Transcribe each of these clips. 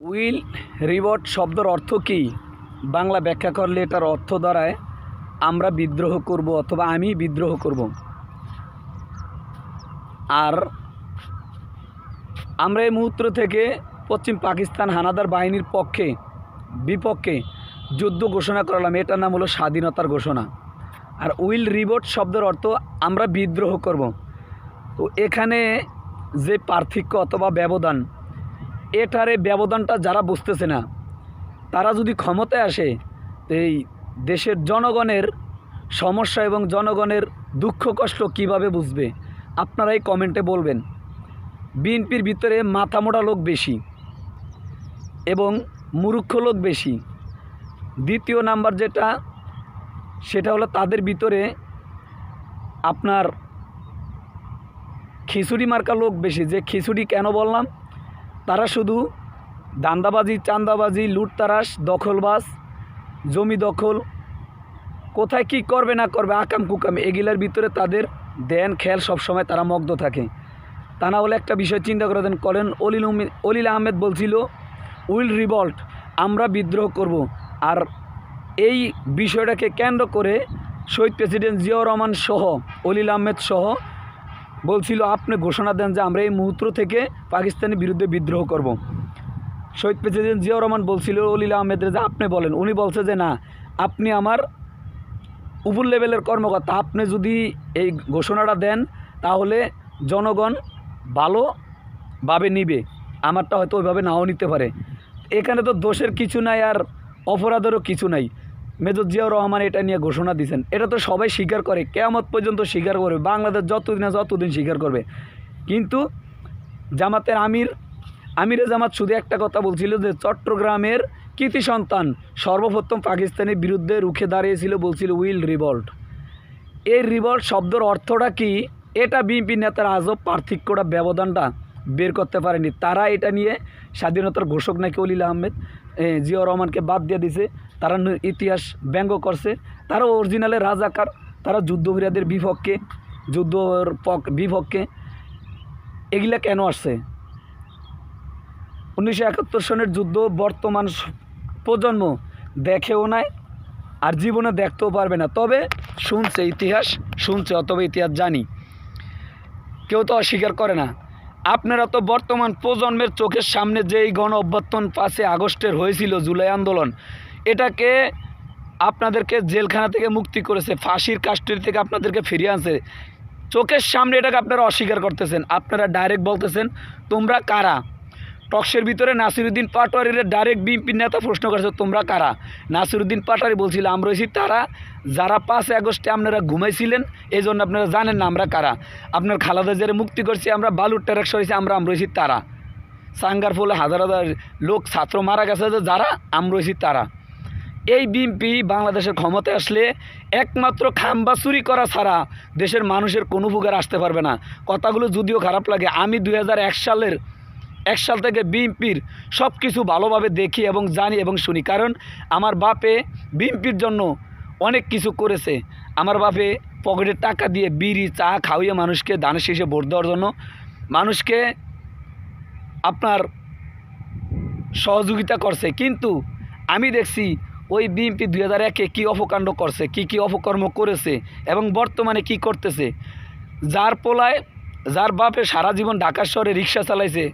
Will রিভোট শব্দের অর্থ কী? বাংলা ব্যাখ্যা করলে এটার অর্থ দ্বারায় আমরা বিদ্রোহ করব অথবা আমি বিদ্রোহ করব। আর আমরা এই মুহূর্ত থেকে পশ্চিম পাকিস্তান হানাদার বাহিনীর বিপক্ষে যুদ্ধ ঘোষণা করলাম। এটার নাম হলো স্বাধীনতার ঘোষণা। আর উইল রিভোট শব্দের অর্থ আমরা বিদ্রোহ করব। তো এখানে যে পার্থক্য অথবা ব্যবধান, এটার এই ব্যবধানটা যারা বুঝতেছে না, তারা যদি ক্ষমতায় আসে এই দেশের জনগণের সমস্যা এবং জনগণের দুঃখ কষ্ট কিভাবে বুঝবে? আপনারাই কমেন্টে বলবেন। বিএনপির ভিতরে মাথামোটা লোক বেশি এবং মূর্খ লোক বেশি। দ্বিতীয় নাম্বার সেটা হলো তাদের ভিতরে আপনার খিচুড়ি মার্কা লোক বেশি। যে খিচুড়ি কেন বললাম? তারা শুধু দান্দাবাজি, চাঁদাবাজি, লুটতারাস, দখলবাজ, জমি দখল, কোথায় কি করবে না করবে, আকাম কুকাম, এগুলার ভিতরে তাদের দেন খেয়াল সবসময় তারা মগ্ন থাকে। তা না হলে একটা বিষয় চিন্তা করে দেন করেন, অলিল আহমেদ বলছিল উইল রিভল্ট, আমরা বিদ্রোহ করব। আর এই বিষয়টাকে কেন্দ্র করে শহীদ প্রেসিডেন্ট জিয়াউর রহমান সহ অলিল আহমেদ সহ বলছিল আপনি ঘোষণা দেন যে আমরা এই মুহূর্ত থেকে পাকিস্তানের বিরুদ্ধে বিদ্রোহ করব। শহীদ প্রেসিডেন্ট জিয়াউর রহমান বলছিল অলিল আহমেদের যে আপনি বলেন। উনি বলছে যে না, আপনি আমার উপর লেভেলের কর্মকর্তা, আপনি যদি এই ঘোষণাটা দেন তাহলে জনগণ ভালোভাবে নিবে, আমারটা হয়তো ওইভাবে নাও নিতে পারে। এখানে তো দোষের কিছু নাই আর অপরাধেরও কিছু নাই। মেজর জিয়াউর রহমান এটা নিয়ে ঘোষণা দিয়েছেন, এটা তো সবাই স্বীকার করে, কিয়ামত পর্যন্ত স্বীকার করবে, বাংলাদেশ যতদিন স্বীকার করবে। কিন্তু জামাতের আমিরে জামাত শুধু একটা কথা বলছিল যে চট্টগ্রামের কৃতি সন্তান সর্বপ্রথম পাকিস্তানের বিরুদ্ধে রুখে দাঁড়িয়েছিল, বলছিল উইল রিভল্ট। এই রিভল্ট শব্দের অর্থটা কি, এটা বিএনপি নেতারা আজও পার্থক্যটা, ব্যবধানটা বের করতে পারেনি। তারা এটা নিয়ে স্বাধীনতার ঘোষক নাকি অলিল আহমেদ, জিয়াউর রহমানকে বাদ দিয়ে দিছে। তারা ইতিহাস ব্যঙ্গ করছে, তারা অরিজিনালের রাজাকার, তারা যুদ্ধবীরদের বিপক্ষে। এগুলা কেন আসছে? 1971 সনের যুদ্ধ বর্তমান প্রজন্ম দেখেও নাই আর জীবনে দেখতেও পারবে না, তবে শুনছে, ইতিহাস শুনছে অথবা ইতিহাস জানি, কেউ তো অস্বীকার করে না। আপনারা তো বর্তমান প্রজন্মের চোখের সামনে যেই গণ অভ্যুত্থান 5 আগস্টের হয়েছিল, জুলাই আন্দোলন, এটাকে আপনাদেরকে জেলখানা থেকে মুক্তি করেছে, ফাঁসির কাস্টডি থেকে আপনাদেরকে ফিরিয়ে আনছে, চোখের সামনে এটাকে আপনারা অস্বীকার করতেছেন। আপনারা ডাইরেক্ট বলতেছেন তোমরা কারা? টকশের ভিতরে নাসিরুদ্দিন পাটোয়ারির ডাইরেক্ট বিএনপি নেতা প্রশ্ন করেছে তোমরা কারা? নাসিরুদ্দিন পাটোয়ারি বলছিল আমরা হয়েছি তারা যারা 5 আগস্টে আপনারা ঘুমাইছিলেন, এই জন্য আপনারা জানেন না আমরা কারা। আপনার খালেদা জিয়ারে মুক্তি করছি আমরা, বালুর ট্যারেক সরেছি আমরা হয়েছি তারা। সাঙ্গার ফলে হাজার হাজার লোক ছাত্র মারা গেছে যে যারা, আমরা হয়েছি তারা। এই বিএনপি বাংলাদেশের ক্ষমতায় আসলে একমাত্র খাম্বা চুরি করা ছাড়া দেশের মানুষের কোনো উপকার আসতে পারবে না। কথাগুলো যদিও খারাপ লাগে, আমি 2001 সাল থেকে বিএনপির সব কিছু ভালোভাবে দেখি এবং জানি এবং শুনি, কারণ আমার বাপে বিএনপির জন্য অনেক কিছু করেছে। আমার বাপে পকেটের টাকা দিয়ে বিড়ি চা খাওয়িয়ে মানুষকে ধানের শীষে ভোট দেওয়ার জন্য মানুষকে আপনার সহযোগিতা করছে। কিন্তু আমি দেখছি ওই বিএনপি 2001-এ কী অপকাণ্ড করছে, কি অপকর্ম করেছে এবং বর্তমানে কি করতেছে। যার বাপে সারা জীবন ঢাকা শহরে রিক্সা চালাইছে,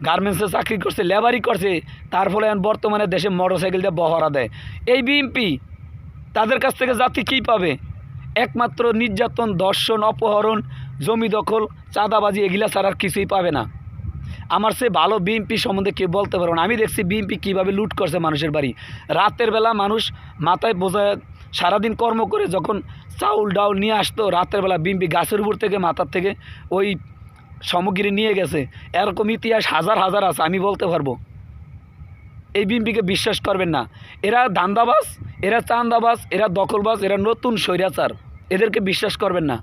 গার্মেন্টসে চাকরি করছে, লেবারি করছে, তার ফলে বর্তমানে দেশে মোটরসাইকেল দিয়ে বহরা দেয়। এই বিএনপি তাদের কাছ থেকে জাতি কী পাবে? একমাত্র নির্যাতন, ধর্ষণ, অপহরণ, জমি দখল, চাঁদাবাজি, এগুলা ছাড়া আর কিছুই পাবে না। আমার সে ভালো বিএনপি সম্বন্ধে কেউ বলতে পারবো না। আমি দেখছি বিএনপি কীভাবে লুট করছে মানুষের বাড়ি। রাতের বেলা মানুষ মাথায় বোঝা সারাদিন কর্ম করে যখন চাউল ডাউল নিয়ে আসতো, রাতের বেলা বিএনপি গাছের উপর থেকে মাথার থেকে ওই সামগ্রী নিয়ে গেছে। এরকম ইতিহাস হাজার হাজার আছে, আমি বলতে পারবো। এই বিএনপিকে বিশ্বাস করবেন না। এরা ধান্দাবাজ, এরা চাঁদাবাজ, এরা দখলবাজ, এরা নতুন স্বৈরাচার, এদেরকে বিশ্বাস করবেন না।